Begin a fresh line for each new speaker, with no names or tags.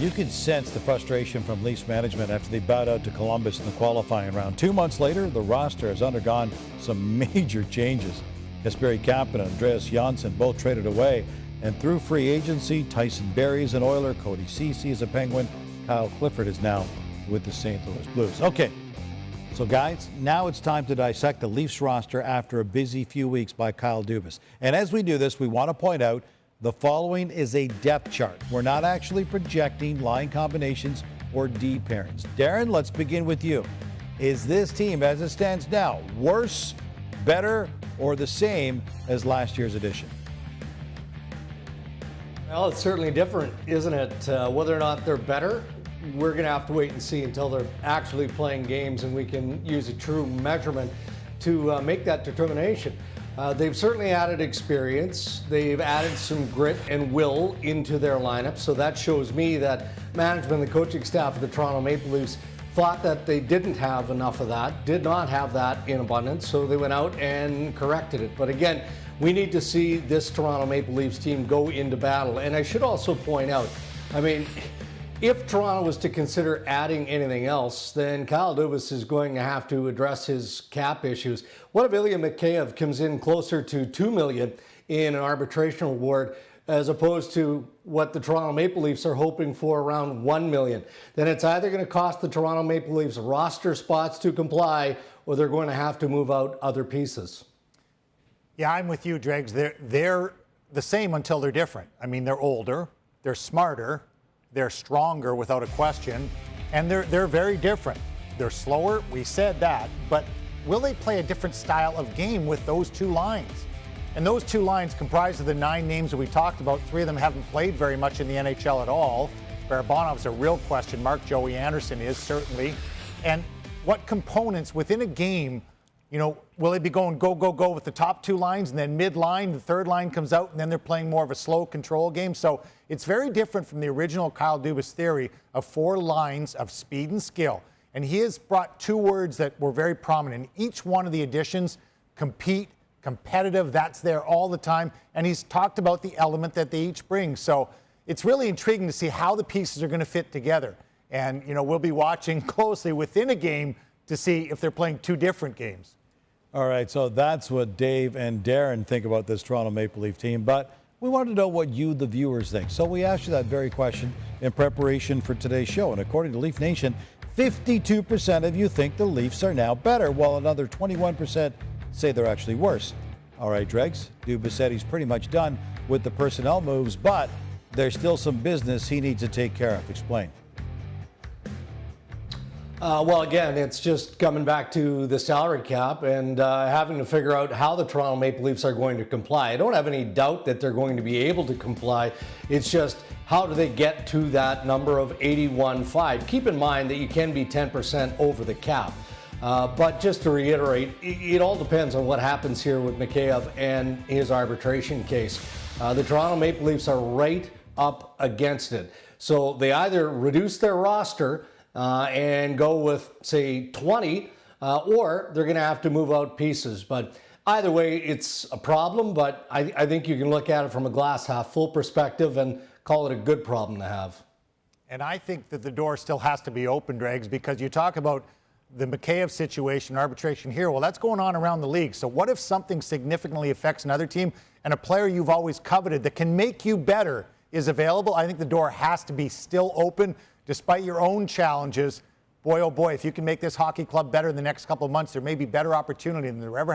You can sense the frustration from Leafs management after they bowed out to Columbus in the qualifying round. 2 months later, the roster has undergone some major changes. Kasperi Kapanen and Andreas Janssen both traded away. And through free agency, Tyson Barrie is an Oiler, Cody Ceci is a Penguin, Kyle Clifford is now with the St. Louis Blues. Okay, so guys, now it's time to dissect the Leafs roster after a busy few weeks by Kyle Dubas. And as we do this, we want to point out the following is a depth chart. We're not actually projecting line combinations or D pairings. Darren, let's begin with you. Is this team, as it stands now, worse, better, or the same as last year's edition?
Well, it's certainly different, isn't it? Whether or not they're better, we're going to have to wait and see until they're actually playing games and we can use a true measurement to make that determination. They've certainly added experience. They've added some grit and will into their lineup. So that shows me that management and the coaching staff of the Toronto Maple Leafs thought that they didn't have enough of that, did not have that in abundance. So they went out and corrected it. But again, we need to see this Toronto Maple Leafs team go into battle. And I should also point out, I mean, if Toronto was to consider adding anything else, then Kyle Dubas is going to have to address his cap issues. What if Ilya Mikheyev comes in closer to $2 million in an arbitration award as opposed to what the Toronto Maple Leafs are hoping for, around $1 million? Then it's either going to cost the Toronto Maple Leafs roster spots to comply, or they're going to have to move out other pieces.
Yeah, I'm with you, Dregs. They're the same until they're different. I mean, they're older, they're smarter, they're stronger without a question, and they're very different. They're slower, we said that, but will they play a different style of game with those two lines? And those two lines comprised of the 9 names that we talked about. 3 of them haven't played very much in the NHL at all. Barabanov's a real question mark. Joey Anderson is certainly. And what components within a game, you know, will they be going go, go, go with the top 2 lines and then mid-line, the third line comes out and then they're playing more of a slow control game? So it's very different from the original Kyle Dubas theory of 4 lines of speed and skill. And he has brought 2 words that were very prominent in each one of the additions: compete, competitive, that's there all the time. And he's talked about the element that they each bring. So it's really intriguing to see how the pieces are going to fit together. And, you know, we'll be watching closely within a game to see if they're playing 2 different games.
All right, so that's what Dave and Darren think about this Toronto Maple Leaf team, but we wanted to know what you, the viewers, think. So we asked you that very question in preparation for today's show, and according to Leaf Nation, 52% of you think the Leafs are now better, while another 21% say they're actually worse. All right, Dregs, Dubas said he's pretty much done with the personnel moves, but there's still some business he needs to take care of. Explain.
Well, again, it's just coming back to the salary cap and having to figure out how the Toronto Maple Leafs are going to comply. I don't have any doubt that they're going to be able to comply. It's just, how do they get to that number of 81.5? Keep in mind that you can be 10% over the cap. But just to reiterate, it all depends on what happens here with Mikheyev and his arbitration case. The Toronto Maple Leafs are right up against it. So they either reduce their roster and go with, say, 20, or they're going to have to move out pieces. But either way, it's a problem, but I think you can look at it from a glass half full perspective and call it a good problem to have.
And I think that the door still has to be open, Dregs, because you talk about the Mikheyev situation, arbitration here. Well, that's going on around the league. So what if something significantly affects another team and a player you've always coveted that can make you better is available? I think the door has to be still open. Despite your own challenges, boy, oh boy, if you can make this hockey club better in the next couple of months, there may be better opportunity than there ever